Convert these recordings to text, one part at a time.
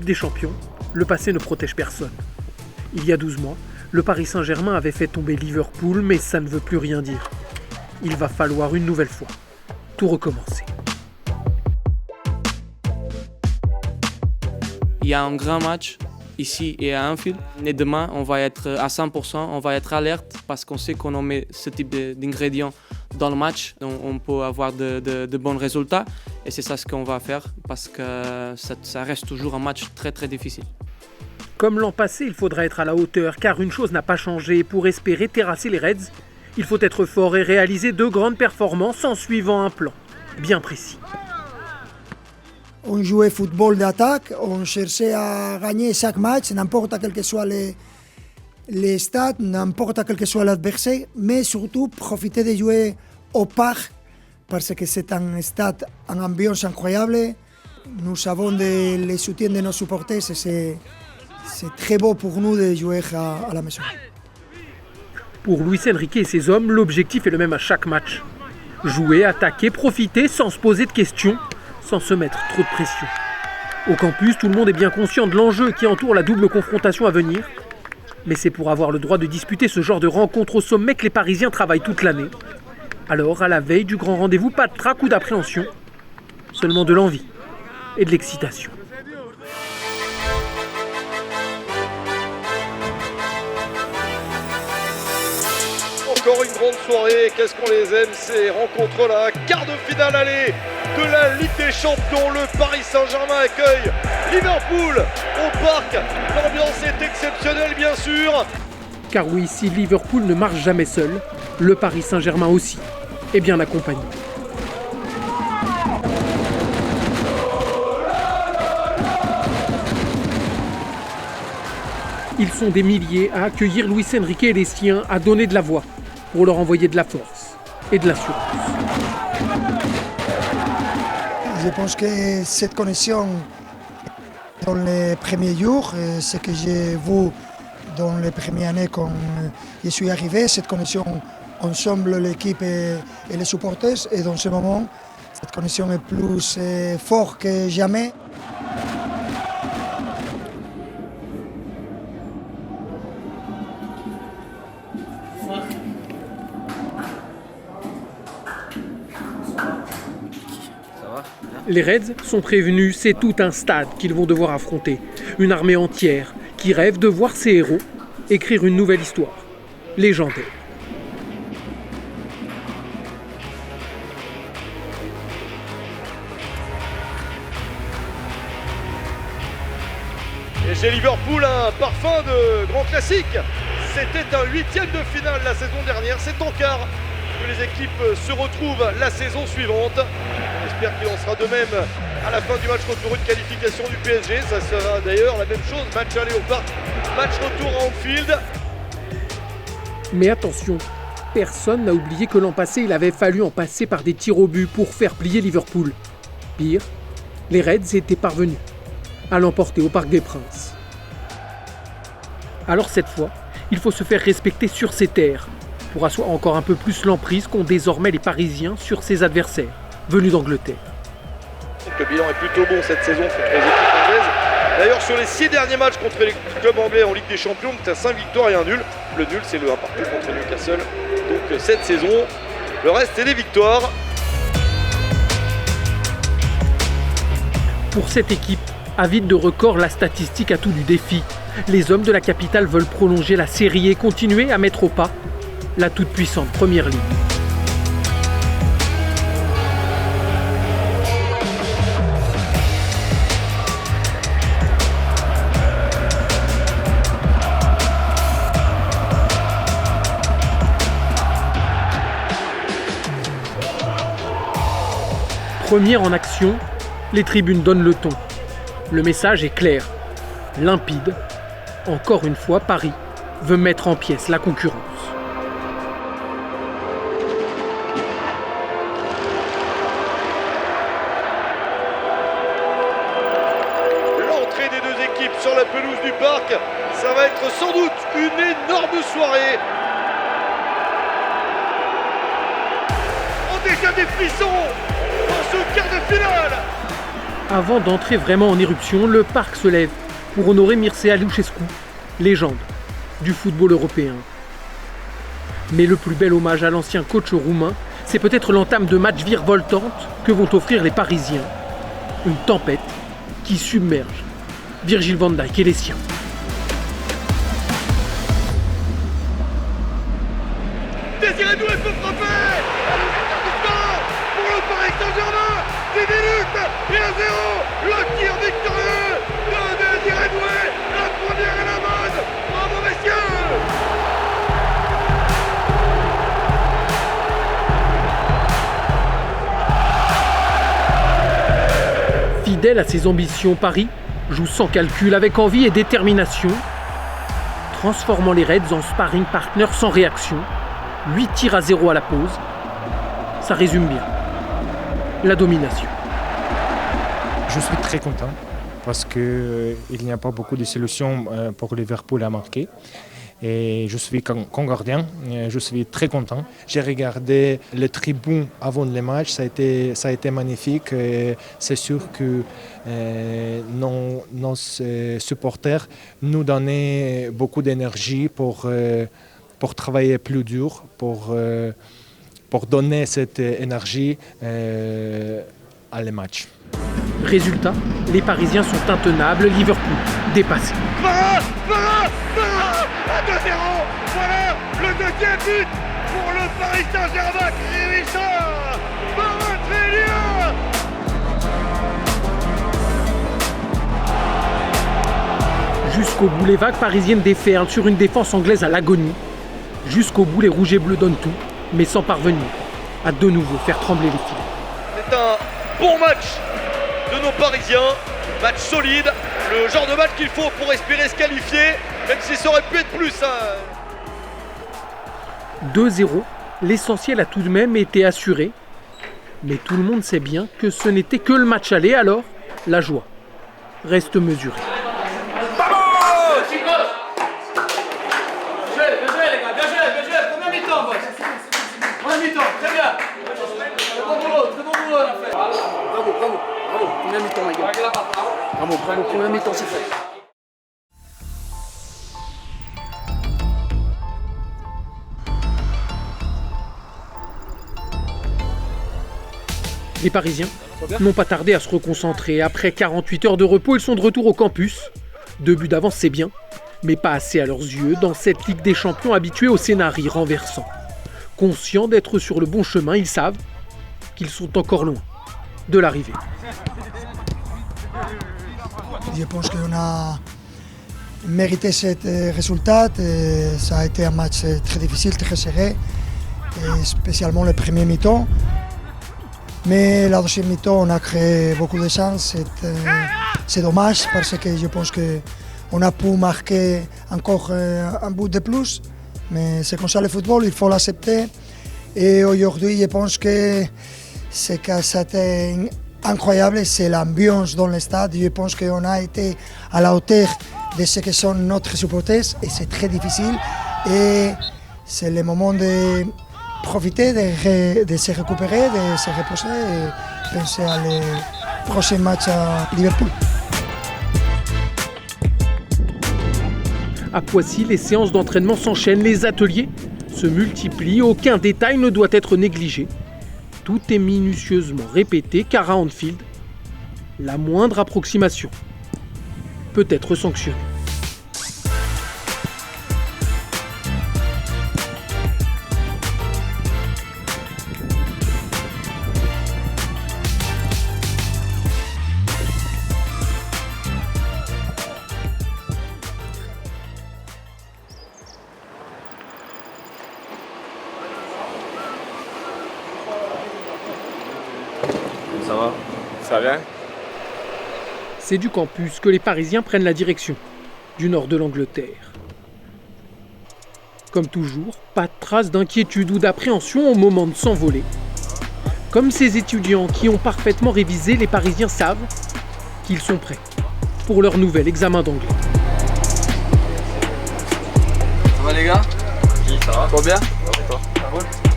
Ligue des Champions, le passé ne protège personne. Il y a 12 mois, le Paris Saint-Germain avait fait tomber Liverpool, mais ça ne veut plus rien dire. Il va falloir une nouvelle fois tout recommencer. Il y a un grand match ici et à Anfield. Et demain, on va être à 100%, on va être alerte parce qu'on sait qu'on met ce type d'ingrédients dans le match. On peut avoir de bons résultats et c'est ça ce qu'on va faire parce que ça reste toujours un match très très difficile. Comme l'an passé, il faudra être à la hauteur car une chose n'a pas changé. Pour espérer terrasser les Reds, il faut être fort et réaliser de grandes performances en suivant un plan bien précis. On jouait football d'attaque, on cherchait à gagner chaque match, n'importe quel que soit les stades, n'importe quel que soit l'adversaire, mais surtout profiter de jouer au parc parce que c'est un stade en ambiance incroyable. Nous avons le soutien de nos supporters et c'est très beau pour nous de jouer à la maison. Pour Luis Enrique et ses hommes, l'objectif est le même à chaque match. Jouer, attaquer, profiter sans se poser de questions, sans se mettre trop de pression. Au campus, tout le monde est bien conscient de l'enjeu qui entoure la double confrontation à venir. Mais c'est pour avoir le droit de disputer ce genre de rencontre au sommet que les Parisiens travaillent toute l'année. Alors, à la veille du grand rendez-vous, pas de trac ou d'appréhension, seulement de l'envie et de l'excitation. Encore une grande soirée, qu'est-ce qu'on les aime ces rencontres-là. Quart de finale aller de la Ligue des Champions, le Paris Saint-Germain accueille Liverpool au parc. L'ambiance est exceptionnelle bien sûr. Car oui, si Liverpool ne marche jamais seul, le Paris Saint-Germain aussi est bien accompagné. Ils sont des milliers à accueillir Luis Enrique et les siens, à donner de la voix pour leur envoyer de la force et de l'assurance. Je pense que cette connexion dans les premiers jours, ce que j'ai vu dans les premières années quand je suis arrivé, cette connexion ensemble, l'équipe et les supporters, et dans ce moment, cette connexion est plus forte que jamais. Les Reds sont prévenus, c'est tout un stade qu'ils vont devoir affronter. Une armée entière qui rêve de voir ses héros écrire une nouvelle histoire, légendaire. Et chez Liverpool, un parfum de grand classique. C'était un 8e de finale la saison dernière, c'est en quart que les équipes se retrouvent la saison suivante. J'espère qu'il en sera de même à la fin du match retour, une qualification du PSG. Ça sera d'ailleurs la même chose, match aller au parc, match retour à Anfield. Mais attention, personne n'a oublié que l'an passé, il avait fallu en passer par des tirs au but pour faire plier Liverpool. Pire, les Reds étaient parvenus à l'emporter au Parc des Princes. Alors cette fois, il faut se faire respecter sur ses terres pour asseoir encore un peu plus l'emprise qu'ont désormais les Parisiens sur ses adversaires, venus d'Angleterre. Le bilan est plutôt bon cette saison contre les équipes anglaises. D'ailleurs, sur les 6 derniers matchs contre les clubs anglais en Ligue des Champions, tu as 5 victoires et un nul. Le nul, c'est le 1 partout contre Newcastle. Donc cette saison, le reste, c'est des victoires. Pour cette équipe, avide de records, la statistique a tout du défi. Les hommes de la capitale veulent prolonger la série et continuer à mettre au pas la toute-puissante Première Ligue. Première en action, les tribunes donnent le ton. Le message est clair, limpide. Encore une fois, Paris veut mettre en pièces la concurrence. L'entrée des deux équipes sur la pelouse du parc, ça va être sans doute une énorme soirée. Oh, déjà des frissons dans ce quart de finale. Avant d'entrer vraiment en éruption, le parc se lève pour honorer Mircea Lucescu, légende du football européen. Mais le plus bel hommage à l'ancien coach roumain, c'est peut-être l'entame de match virevoltante que vont offrir les Parisiens. Une tempête qui submerge Virgil van Dijk et les siens. Désiré Doué peut frapper. Pour le Paris Saint-Germain. 10 minutes et 1-0. Le tir victorieux de Désiré Doué. La première est la mode. Bravo messieurs. Fidèle à ses ambitions, Paris joue sans calcul, avec envie et détermination, transformant les Reds en sparring partner sans réaction. 8 tirs à 0 à la pause. Ça résume bien la domination. Je suis très content parce qu'il n'y a pas beaucoup de solutions pour Liverpool à marquer. Et je suis comme gardien, je suis très content. J'ai regardé les tribunes avant le match, ça a été magnifique. Et c'est sûr que nos supporters nous donnaient beaucoup d'énergie pour travailler plus dur, pour donner cette énergie à les matchs. Résultat, les Parisiens sont intenables, Liverpool dépassé. Varane à 2-0. Voilà le deuxième but pour le Paris Saint-Germain qui réussit. Varane Félia. Jusqu'au bout, les vagues parisiennes déferlent sur une défense anglaise à l'agonie. Jusqu'au bout, les rouges et bleus donnent tout, mais sans parvenir à de nouveau faire trembler les filets. C'est un bon match de nos Parisiens, match solide, le genre de match qu'il faut pour espérer se qualifier, même si ça aurait pu être plus. 2-0, l'essentiel a tout de même été assuré. Mais tout le monde sait bien que ce n'était que le match aller, alors la joie reste mesurée. Bravo, première mi-temps, c'est fait. Les Parisiens n'ont pas tardé à se reconcentrer. Après 48 heures de repos, ils sont de retour au campus. 2 buts d'avance, c'est bien, mais pas assez à leurs yeux dans cette Ligue des Champions habituée au scénario renversant. Conscients d'être sur le bon chemin, ils savent qu'ils sont encore loin de l'arrivée. Je pense qu'on a mérité ce résultat. Ça a été un match très difficile, très serré, et spécialement le premier mi-temps. Mais la deuxième mi-temps, on a créé beaucoup de chances. C'est dommage parce que je pense qu'on a pu marquer encore un but de plus. Mais c'est comme ça le football, il faut l'accepter. Et aujourd'hui, je pense que ce qui a été incroyable, c'est l'ambiance dans le stade. Je pense qu'on a été à la hauteur de ce que sont notre supporters et c'est très difficile. Et c'est le moment de profiter, de se récupérer, de se reposer et penser à les prochains matchs à Liverpool. À Poissy, les séances d'entraînement s'enchaînent, les ateliers se multiplient, aucun détail ne doit être négligé. Tout est minutieusement répété car à Anfield, la moindre approximation peut être sanctionnée. Ça va? Ça va bien? C'est du campus que les Parisiens prennent la direction du nord de l'Angleterre. Comme toujours, pas de trace d'inquiétude ou d'appréhension au moment de s'envoler. Comme ces étudiants qui ont parfaitement révisé, les Parisiens savent qu'ils sont prêts pour leur nouvel examen d'anglais. Ça va les gars? Ça va? Trop bien?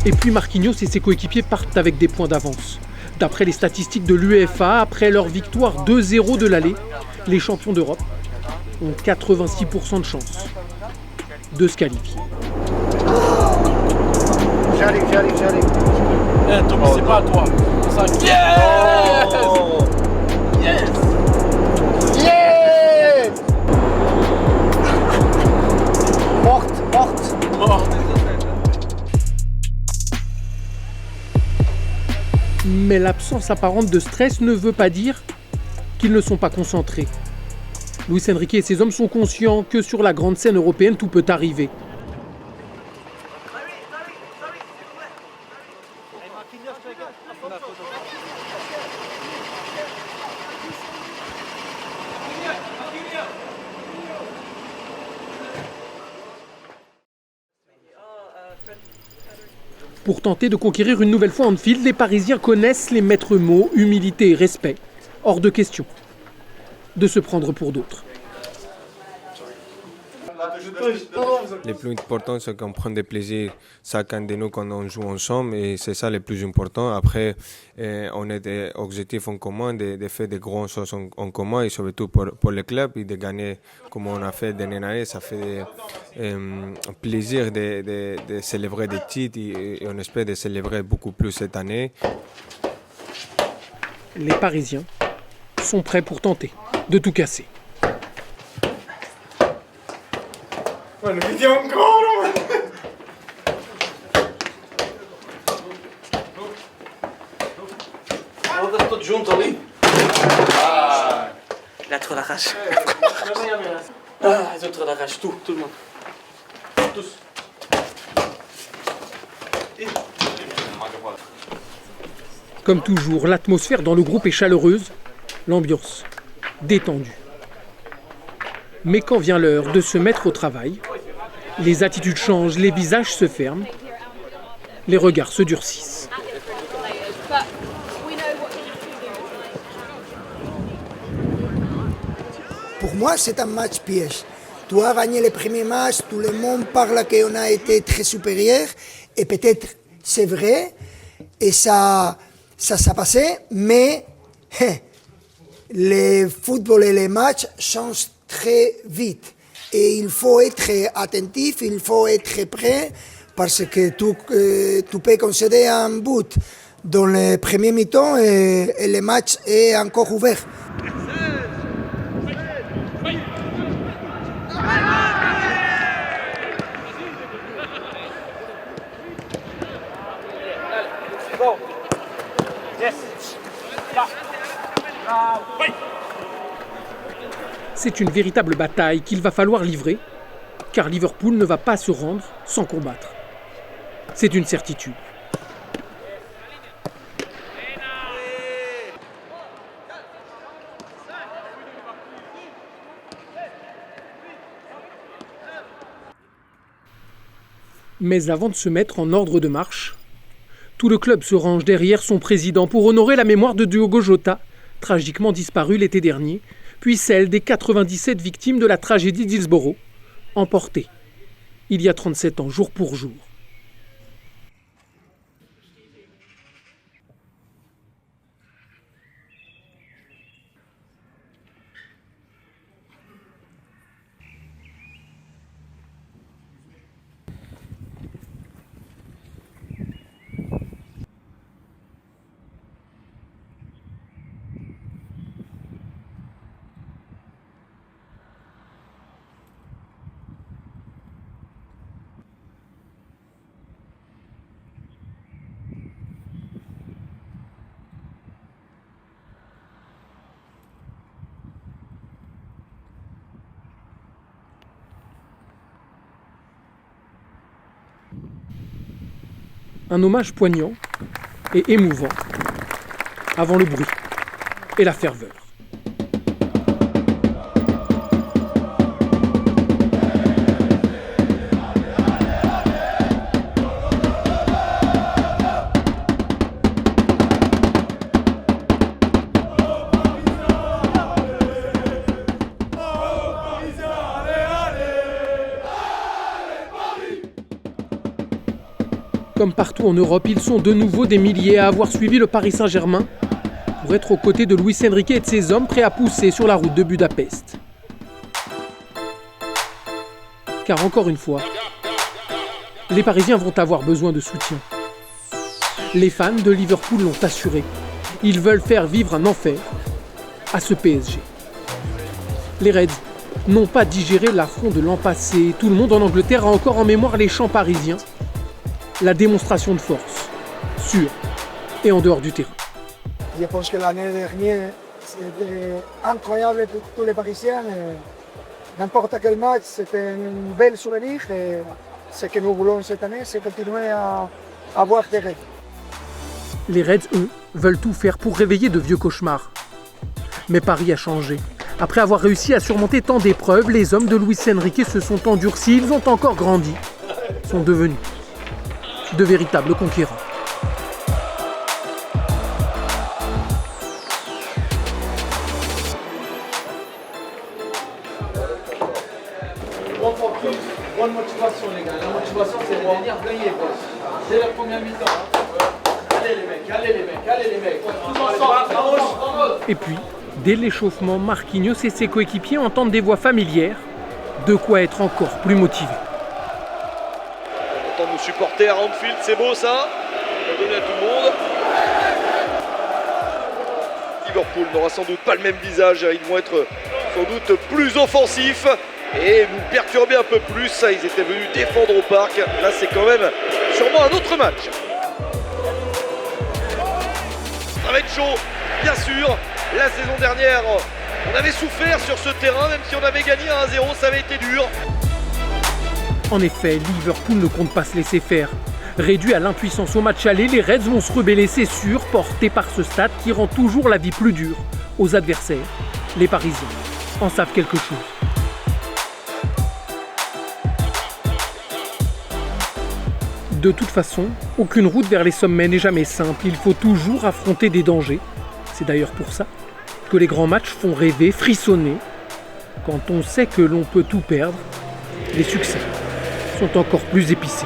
Et puis Marquinhos et ses coéquipiers partent avec des points d'avance. D'après les statistiques de l'UEFA, après leur victoire 2-0 de l'aller, les champions d'Europe ont 86% de chance de se qualifier. J'arrive. Eh, Tommy, c'est pas à toi. Ça... Yes! Yes! Yes! Morte. Mais l'absence apparente de stress ne veut pas dire qu'ils ne sont pas concentrés. Luis Enrique et ses hommes sont conscients que sur la grande scène européenne, tout peut arriver. Pour tenter de conquérir une nouvelle fois Anfield, les Parisiens connaissent les maîtres mots, humilité et respect. Hors de question de se prendre pour d'autres. Le plus important, c'est qu'on prend du plaisir chacun de nous quand on joue ensemble et c'est ça le plus important. Après, on a des objectifs en commun, de faire de grandes choses en commun et surtout pour le club et de gagner comme on a fait dernière année. Ça fait plaisir de célébrer des titres et on espère de célébrer beaucoup plus cette année. Les Parisiens sont prêts pour tenter de tout casser. Bueno, vediamo ancora! Guarda sto giunto lì. Là, trop la rage. Ah, ils ont trop la rage, tout le monde. Tous. Comme toujours, l'atmosphère dans le groupe est chaleureuse, l'ambiance détendue. Mais quand vient l'heure de se mettre au travail, les attitudes changent, les visages se ferment, les regards se durcissent. Pour moi, c'est un match piège. Tu as gagné le premier match, tout le monde parle qu'on a été très supérieur, et peut-être c'est vrai, et ça passait, mais le football et les matchs changent très vite. Et il faut être attentif, il faut être prêt, parce que tu peux concéder un but dans le premier mi-temps et le match est encore ouvert. C'est une véritable bataille qu'il va falloir livrer, car Liverpool ne va pas se rendre sans combattre. C'est une certitude. Mais avant de se mettre en ordre de marche, tout le club se range derrière son président pour honorer la mémoire de Diogo Jota, tragiquement disparu l'été dernier, puis celle des 97 victimes de la tragédie d'Hillsborough, emportées il y a 37 ans, jour pour jour. Un hommage poignant et émouvant avant le bruit et la ferveur. Comme partout Partout en Europe, ils sont de nouveau des milliers à avoir suivi le Paris Saint-Germain pour être aux côtés de Luis Enrique et de ses hommes prêts à pousser sur la route de Budapest. Car encore une fois, les Parisiens vont avoir besoin de soutien. Les fans de Liverpool l'ont assuré. Ils veulent faire vivre un enfer à ce PSG. Les Reds n'ont pas digéré l'affront de l'an passé. Tout le monde en Angleterre a encore en mémoire les chants parisiens. La démonstration de force, sur et en dehors du terrain. Je pense que l'année dernière, c'était incroyable pour tous les Parisiens. N'importe quel match, c'était un bel souvenir. Et ce que nous voulons cette année, c'est continuer à avoir des rêves. Les Reds, eux, veulent tout faire pour réveiller de vieux cauchemars. Mais Paris a changé. Après avoir réussi à surmonter tant d'épreuves, les hommes de Luis Enrique se sont endurcis, ils ont encore grandi, sont devenus de véritables conquérants. Bon focus, bonne motivation les gars. La motivation c'est de venir gagner, boss. C'est la première mi-temps. Allez les mecs, allez les mecs, allez les mecs. Tous ensemble, Et puis, dès l'échauffement, Marquinhos et ses coéquipiers entendent des voix familières, de quoi être encore plus motivés. On entend nos supporters à Anfield, c'est beau ça. On va donner à tout le monde. Liverpool n'aura sans doute pas le même visage, ils vont être sans doute plus offensifs et nous perturber un peu plus. Ça, ils étaient venus défendre au parc. Là, c'est quand même sûrement un autre match. Ça va être chaud, bien sûr. La saison dernière, on avait souffert sur ce terrain, même si on avait gagné 1-0, ça avait été dur. En effet, Liverpool ne compte pas se laisser faire. Réduits à l'impuissance au match aller, les Reds vont se rebeller, c'est sûr, portés par ce stade qui rend toujours la vie plus dure aux adversaires. Les Parisiens en savent quelque chose. De toute façon, aucune route vers les sommets n'est jamais simple, il faut toujours affronter des dangers. C'est d'ailleurs pour ça que les grands matchs font rêver, frissonner. Quand on sait que l'on peut tout perdre, les succès sont encore plus épicés.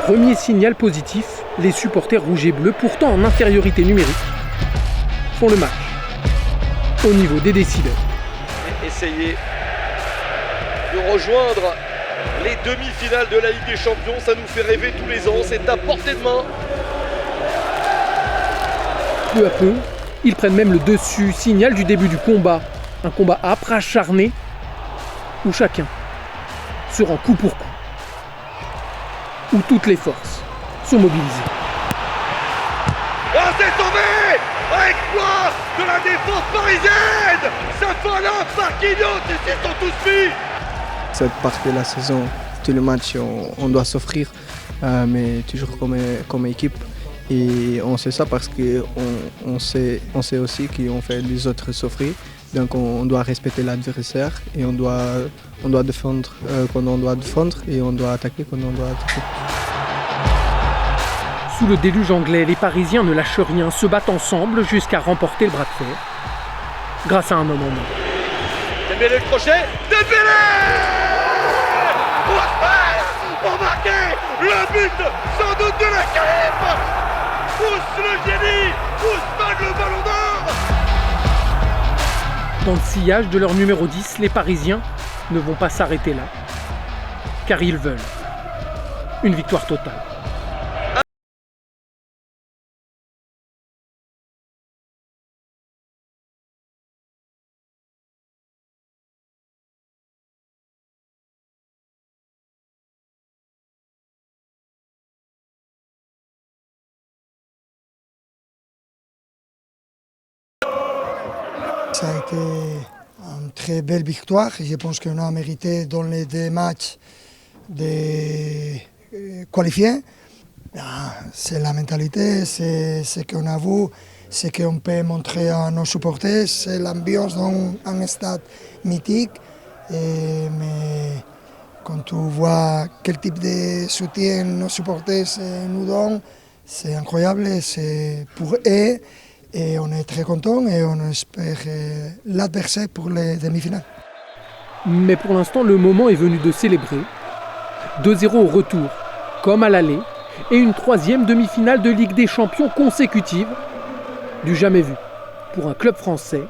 Premier signal positif, les supporters rouges et bleus, pourtant en infériorité numérique, font le match au niveau des décibels. Essayez de rejoindre les demi-finales de la Ligue des Champions, ça nous fait rêver tous les ans, c'est à portée de main. Peu à peu, ils prennent même le dessus, signal du début du combat. Un combat âpre, acharné, où chacun se rend coup pour coup, où toutes les forces sont mobilisées. Oh, c'est sauvé! Exploit de la défense parisienne! Safala, Marquinhos, ils sont tous mis! Cette partie de la saison, tous les matchs, on doit s'offrir, mais toujours comme équipe. Et on sait ça parce qu'on sait aussi qu'on fait les autres souffrir. Donc on doit respecter l'adversaire et on doit défendre quand on doit défendre et on doit attaquer quand on doit attaquer. Sous le déluge anglais, les Parisiens ne lâchent rien, se battent ensemble jusqu'à remporter le bras de fer. Grâce à un homme en main. Dembélé le crochet, Dembélé! Pour marquer le but sans doute de la qualif! Pousse le génie! Ousmane le ballon d'or! Dans le sillage de leur numéro 10, les Parisiens ne vont pas s'arrêter là. Car ils veulent une victoire totale. Ça a été une très belle victoire. Je pense qu'on a mérité dans les deux matchs de qualifier. C'est la mentalité, c'est ce qu'on a vu, ce qu'on peut montrer à nos supporters, c'est l'ambiance dans un stade mythique. Mais Quand tu vois quel type de soutien nos supporters nous donnent, c'est incroyable, c'est pour eux et on est très contents et on espère l'adversaire pour les demi-finales. Mais pour l'instant, le moment est venu de célébrer. 2-0 au retour, comme à l'aller, et une 3e demi-finale de Ligue des Champions consécutive. Du jamais vu. Pour un club français,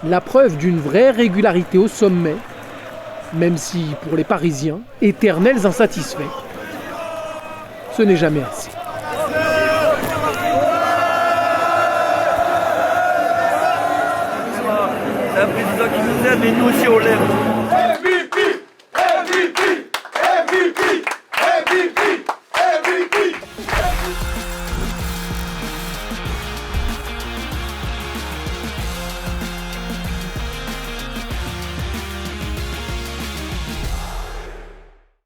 la preuve d'une vraie régularité au sommet, même si, pour les Parisiens, éternels insatisfaits, ce n'est jamais assez. C'est un président qui nous aide, mais nous aussi on l'aime.